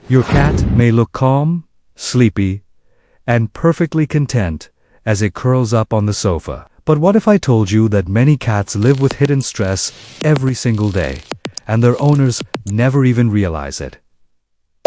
Your cat may look calm, sleepy, and perfectly content as it curls up on the sofa. But what if I told you that many cats live with hidden stress every single day, and their owners never even realize it?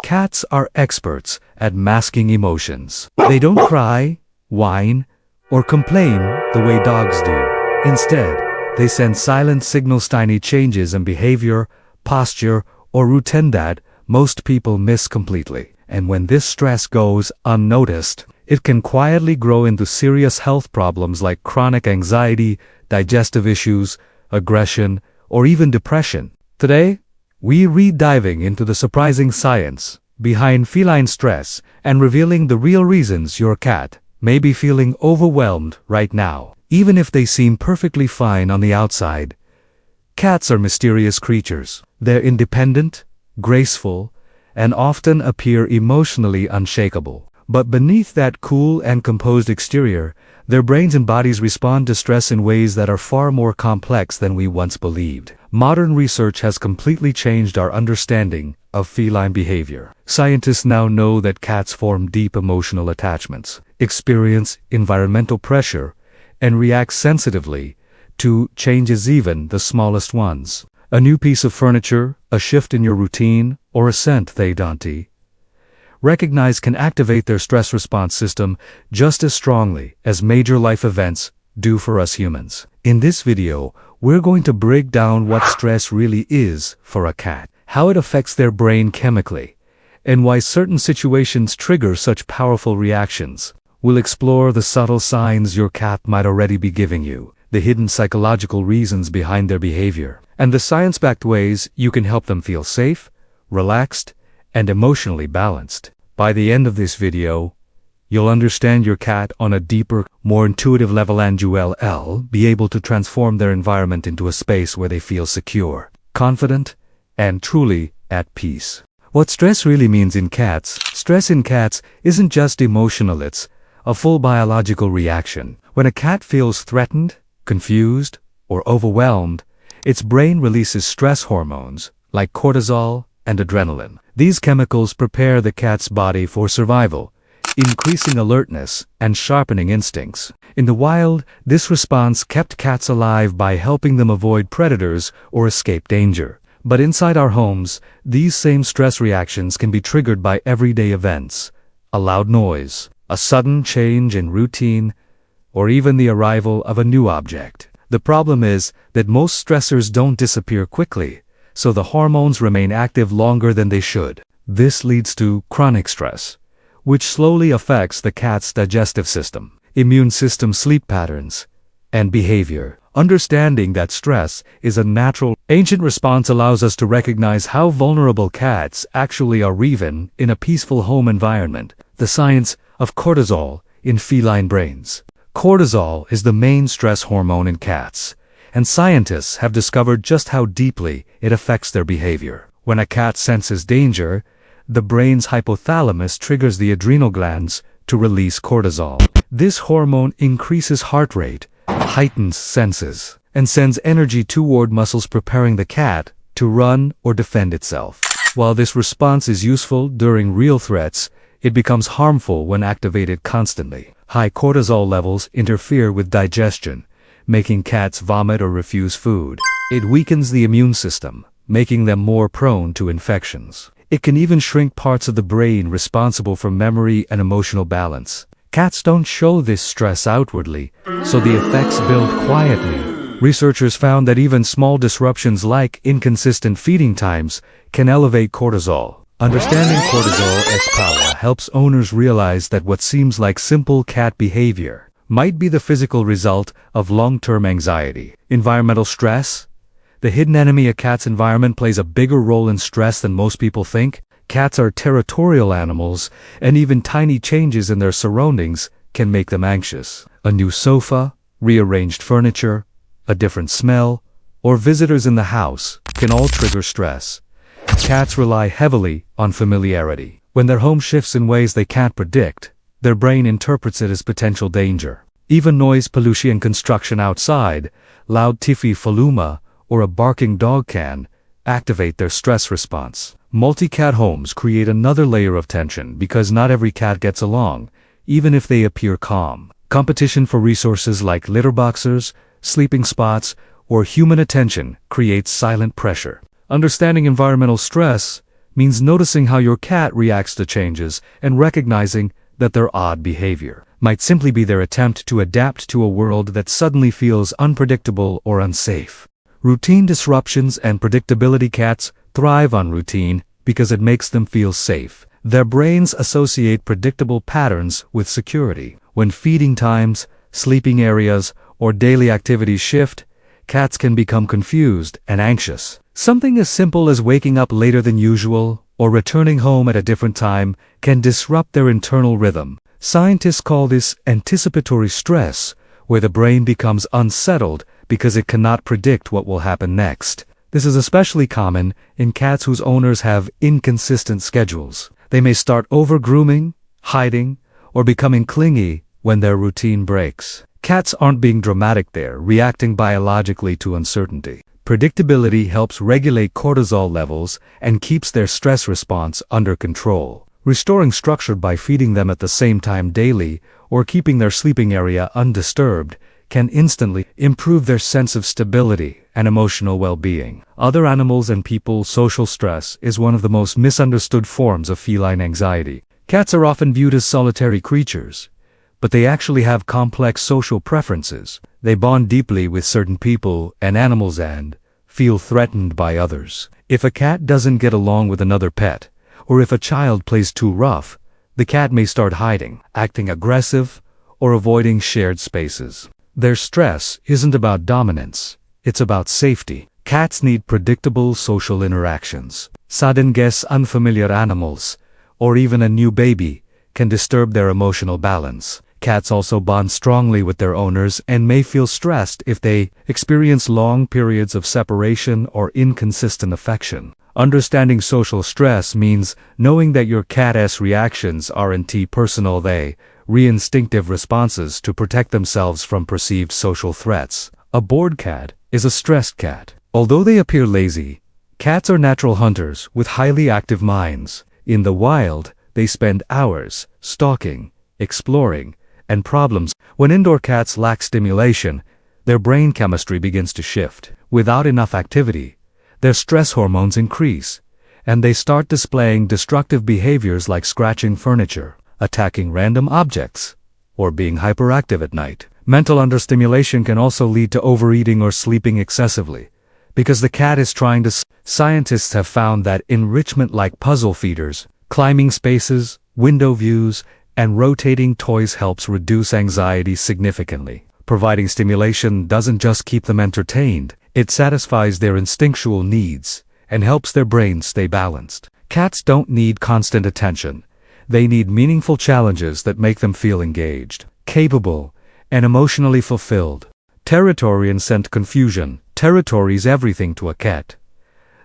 Cats are experts at masking emotions. They don't cry, whine, or complain the way dogs do. Instead, they send silent signals, tiny changes in behavior, posture, or routine that most people miss completely. And when this stress goes unnoticed, it can quietly grow into serious health problems like chronic anxiety, digestive issues, aggression, or even depression. Today, we're diving into the surprising science behind feline stress and revealing the real reasons your cat may be feeling overwhelmed right now. Even if they seem perfectly fine on the outside, cats are mysterious creatures. They're independent, graceful, and often appear emotionally unshakable. But beneath that cool and composed exterior, their brains and bodies respond to stress in ways that are far more complex than we once believed. Modern research has completely changed our understanding of feline behavior. Scientists now know that cats form deep emotional attachments, experience environmental pressure, and react sensitively to changes, even the smallest ones. A new piece of furniture, a shift in your routine, or a scent they don't recognize can activate their stress response system just as strongly as major life events do for us humans. In this video, we're going to break down what stress really is for a cat, how it affects their brain chemically, and why certain situations trigger such powerful reactions. We'll explore the subtle signs your cat might already be giving you, the hidden psychological reasons behind their behavior, and the science-backed ways you can help them feel safe, relaxed, and emotionally balanced. By the end of this video, you'll understand your cat on a deeper, more intuitive level, and you'll be able to transform their environment into a space where they feel secure, confident, and truly at peace. What stress really means in cats. Stress in cats isn't just emotional, it's a full biological reaction. When a cat feels threatened, confused, or overwhelmed, its brain releases stress hormones like cortisol and adrenaline. These chemicals prepare the cat's body for survival, increasing alertness and sharpening instincts. In the wild, this response kept cats alive by helping them avoid predators or escape danger. But inside our homes, these same stress reactions can be triggered by everyday events: a loud noise, a sudden change in routine, or even the arrival of a new object. The problem is that most stressors don't disappear quickly, so the hormones remain active longer than they should. This leads to chronic stress, which slowly affects the cat's digestive system, immune system, sleep patterns, and behavior. Understanding that stress is a natural, ancient response allows us to recognize how vulnerable cats actually are even in a peaceful home environment. The science of cortisol in feline brains. Cortisol is the main stress hormone in cats, and scientists have discovered just how deeply it affects their behavior. When a cat senses danger, the brain's hypothalamus triggers the adrenal glands to release cortisol. This hormone increases heart rate, heightens senses, and sends energy toward muscles, preparing the cat to run or defend itself. While this response is useful during real threats, it becomes harmful when activated constantly. High cortisol levels interfere with digestion, making cats vomit or refuse food. It weakens the immune system, making them more prone to infections. It can even shrink parts of the brain responsible for memory and emotional balance. Cats don't show this stress outwardly, so the effects build quietly. Researchers found that even small disruptions like inconsistent feeding times can elevate cortisol. Understanding cortisol's power helps owners realize that what seems like simple cat behavior might be the physical result of long-term anxiety. Environmental stress. The hidden enemy. A cat's environment plays a bigger role in stress than most people think. Cats are territorial animals, and even tiny changes in their surroundings can make them anxious. A new sofa, rearranged furniture, a different smell, or visitors in the house can all trigger stress. Cats rely heavily on familiarity. When their home shifts in ways they can't predict, their brain interprets it as potential danger. Even noise pollution and construction outside, loud tiffy faluma, or a barking dog can activate their stress response. Multi-cat homes create another layer of tension because not every cat gets along, even if they appear calm. Competition for resources like litter boxers, sleeping spots, or human attention creates silent pressure. Understanding environmental stress means noticing how your cat reacts to changes and recognizing that their odd behavior might simply be their attempt to adapt to a world that suddenly feels unpredictable or unsafe. Routine disruptions and predictability. Cats thrive on routine because it makes them feel safe. Their brains associate predictable patterns with security. When feeding times, sleeping areas, or daily activities shift, cats can become confused and anxious. Something as simple as waking up later than usual or returning home at a different time can disrupt their internal rhythm. Scientists call this anticipatory stress, where the brain becomes unsettled because it cannot predict what will happen next. This is especially common in cats whose owners have inconsistent schedules. They may start over-grooming, hiding, or becoming clingy when their routine breaks. Cats aren't being dramatic, they're reacting biologically to uncertainty. Predictability helps regulate cortisol levels and keeps their stress response under control. Restoring structure by feeding them at the same time daily or keeping their sleeping area undisturbed can instantly improve their sense of stability and emotional well-being. Other animals and people. Social stress is one of the most misunderstood forms of feline anxiety. Cats are often viewed as solitary creatures, but they actually have complex social preferences. They bond deeply with certain people and animals and feel threatened by others. If a cat doesn't get along with another pet, or if a child plays too rough, the cat may start hiding, acting aggressive, or avoiding shared spaces. Their stress isn't about dominance, it's about safety. Cats need predictable social interactions. Sudden guests, unfamiliar animals, or even a new baby can disturb their emotional balance. Cats also bond strongly with their owners and may feel stressed if they experience long periods of separation or inconsistent affection. Understanding social stress means knowing that your cat's reactions aren't personal, they instinctive responses to protect themselves from perceived social threats. A bored cat is a stressed cat. Although they appear lazy, cats are natural hunters with highly active minds. In the wild, they spend hours stalking, exploring, and problems. When indoor cats lack stimulation, their brain chemistry begins to shift. Without enough activity, their stress hormones increase, and they start displaying destructive behaviors like scratching furniture, attacking random objects, or being hyperactive at night. Mental understimulation can also lead to overeating or sleeping excessively, because the cat is trying to. Scientists have found that enrichment like puzzle feeders, climbing spaces, window views, and rotating toys helps reduce anxiety significantly. Providing stimulation doesn't just keep them entertained, it satisfies their instinctual needs and helps their brains stay balanced. Cats don't need constant attention. They need meaningful challenges that make them feel engaged, capable, and emotionally fulfilled. Territory and scent confusion. Territory is everything to a cat.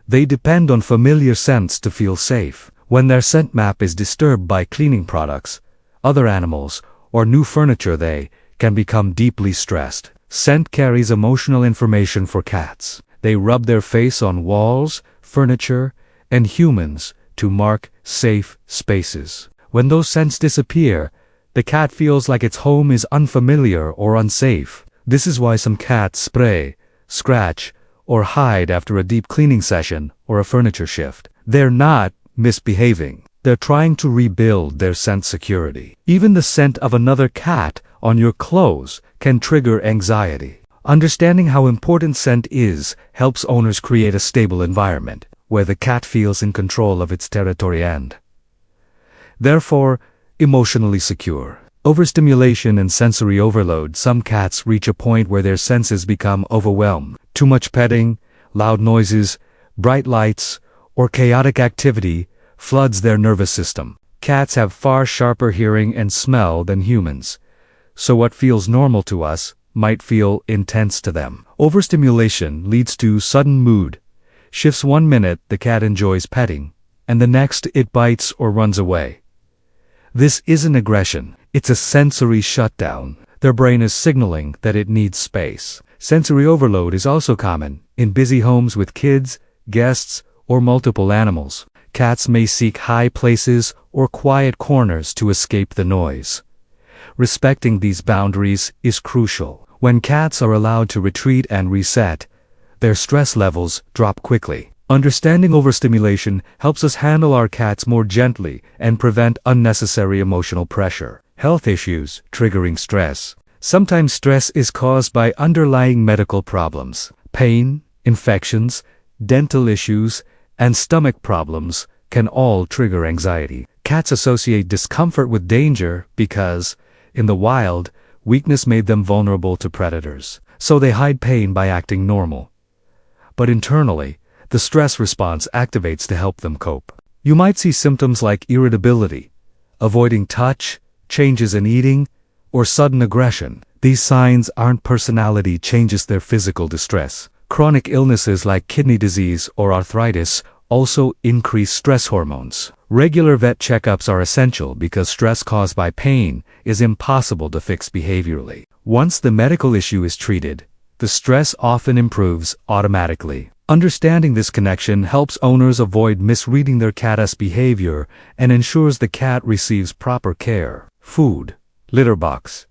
They depend on familiar scents to feel safe. When their scent map is disturbed by cleaning products, other animals, or new furniture, they can become deeply stressed. Scent carries emotional information for cats. They rub their face on walls, furniture, and humans to mark safe spaces. When those scents disappear, the cat feels like its home is unfamiliar or unsafe. This is why some cats spray, scratch, or hide after a deep cleaning session or a furniture shift. They're not misbehaving. They're trying to rebuild their scent security. Even the scent of another cat on your clothes can trigger anxiety. Understanding how important scent is helps owners create a stable environment where the cat feels in control of its territory and, therefore, emotionally secure. Overstimulation and sensory overload. Some cats reach a point where their senses become overwhelmed. Too much petting, loud noises, bright lights, or chaotic activity floods their nervous system. Cats have far sharper hearing and smell than humans, so what feels normal to us might feel intense to them. Overstimulation leads to sudden mood shifts. 1 minute the cat enjoys petting, and the next it bites or runs away. This isn't aggression, it's a sensory shutdown. Their brain is signaling that it needs space. Sensory overload is also common in busy homes with kids, guests, or multiple animals. Cats may seek high places or quiet corners to escape the noise. Respecting these boundaries is crucial. When cats are allowed to retreat and reset, their stress levels drop quickly. Understanding overstimulation helps us handle our cats more gently and prevent unnecessary emotional pressure. Health issues triggering stress. Sometimes stress is caused by underlying medical problems. Pain, infections, dental issues, and stomach problems can all trigger anxiety. Cats associate discomfort with danger because, in the wild, weakness made them vulnerable to predators. So they hide pain by acting normal. But internally, the stress response activates to help them cope. You might see symptoms like irritability, avoiding touch, changes in eating, or sudden aggression. These signs aren't personality changes, they're physical distress. Chronic illnesses like kidney disease or arthritis also increase stress hormones. Regular vet checkups are essential because stress caused by pain is impossible to fix behaviorally. Once the medical issue is treated, the stress often improves automatically. Understanding this connection helps owners avoid misreading their cat's behavior and ensures the cat receives proper care. Food, litter box,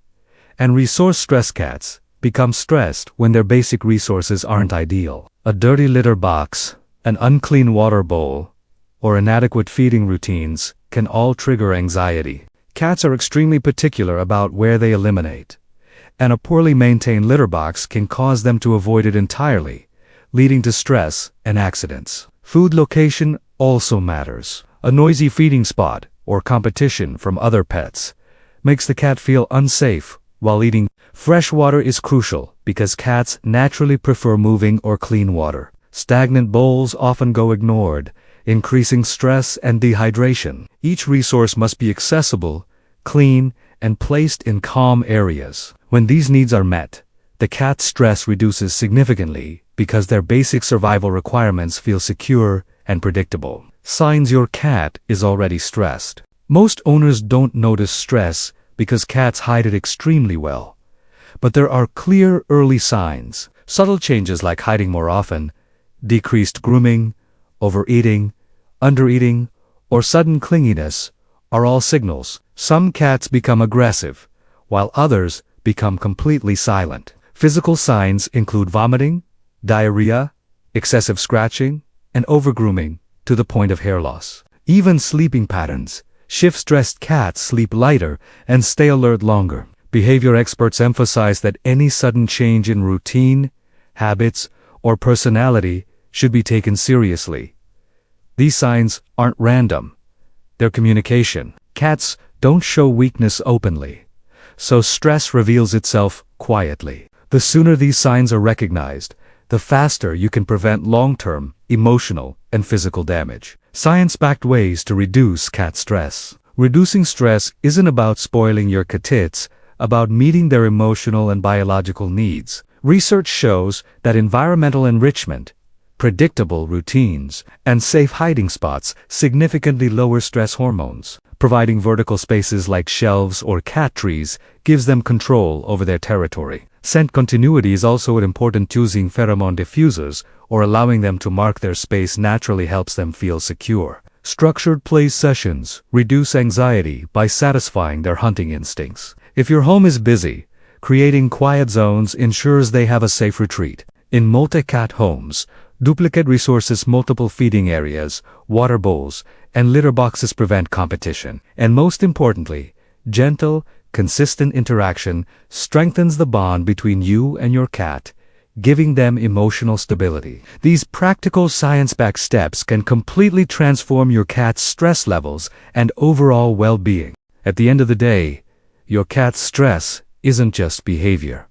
and resource-stressed cats become stressed when their basic resources aren't ideal. A dirty litter box, an unclean water bowl, or inadequate feeding routines can all trigger anxiety. Cats are extremely particular about where they eliminate, and a poorly maintained litter box can cause them to avoid it entirely, leading to stress and accidents. Food location also matters. A noisy feeding spot or competition from other pets makes the cat feel unsafe while eating. Fresh water is crucial because cats naturally prefer moving or clean water. Stagnant bowls often go ignored, increasing stress and dehydration. Each resource must be accessible, clean, and placed in calm areas. When these needs are met, the cat's stress reduces significantly because their basic survival requirements feel secure and predictable. Signs your cat is already stressed. Most owners don't notice stress because cats hide it extremely well. But there are clear early signs. Subtle changes like hiding more often, decreased grooming, overeating, undereating, or sudden clinginess are all signals. Some cats become aggressive, while others become completely silent. Physical signs include vomiting, diarrhea, excessive scratching, and overgrooming to the point of hair loss. Even sleeping patterns. Shift-stressed cats sleep lighter and stay alert longer. Behavior experts emphasize that any sudden change in routine, habits, or personality should be taken seriously. These signs aren't random. They're communication. Cats don't show weakness openly, so stress reveals itself quietly. The sooner these signs are recognized, the faster you can prevent long-term, emotional, and physical damage. Science-backed ways to reduce cat stress. Reducing stress isn't about spoiling your catits, about meeting their emotional and biological needs. Research shows that environmental enrichment, predictable routines, and safe hiding spots significantly lower stress hormones. Providing vertical spaces like shelves or cat trees gives them control over their territory. Scent continuity is also important. Choosing pheromone diffusers or allowing them to mark their space naturally helps them feel secure. Structured play sessions reduce anxiety by satisfying their hunting instincts. If your home is busy, creating quiet zones ensures they have a safe retreat. In multi-cat homes, duplicate resources, multiple feeding areas, water bowls, and litter boxes prevent competition. And most importantly, gentle, consistent interaction strengthens the bond between you and your cat, giving them emotional stability. These practical science-backed steps can completely transform your cat's stress levels and overall well-being. At the end of the day, your cat's stress isn't just behavior.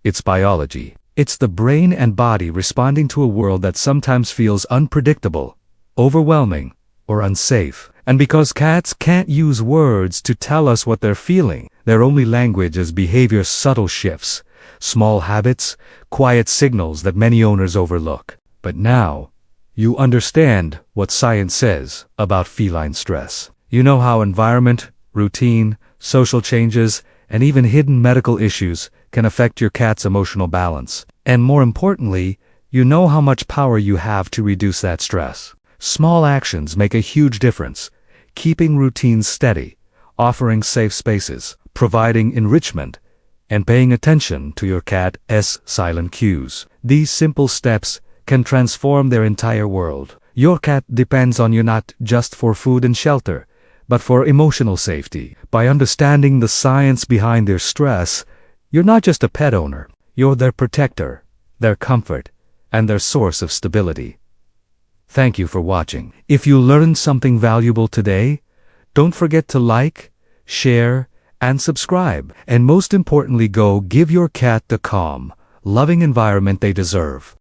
It's biology. It's the brain and body responding to a world that sometimes feels unpredictable, overwhelming, or unsafe. And because cats can't use words to tell us what they're feeling, their only language is behavior's subtle shifts, small habits, quiet signals that many owners overlook. But now, you understand what science says about feline stress. You know how environment, routine, social changes, and even hidden medical issues can affect your cat's emotional balance. And more importantly, you know how much power you have to reduce that stress. Small actions make a huge difference. Keeping routines steady, offering safe spaces, providing enrichment, and paying attention to your cat's silent cues. These simple steps can transform their entire world. Your cat depends on you not just for food and shelter, but for emotional safety. By understanding the science behind their stress, you're not just a pet owner, you're their protector, their comfort, and their source of stability. Thank you for watching. If you learned something valuable today, don't forget to like, share, and subscribe. And most importantly, go give your cat the calm, loving environment they deserve.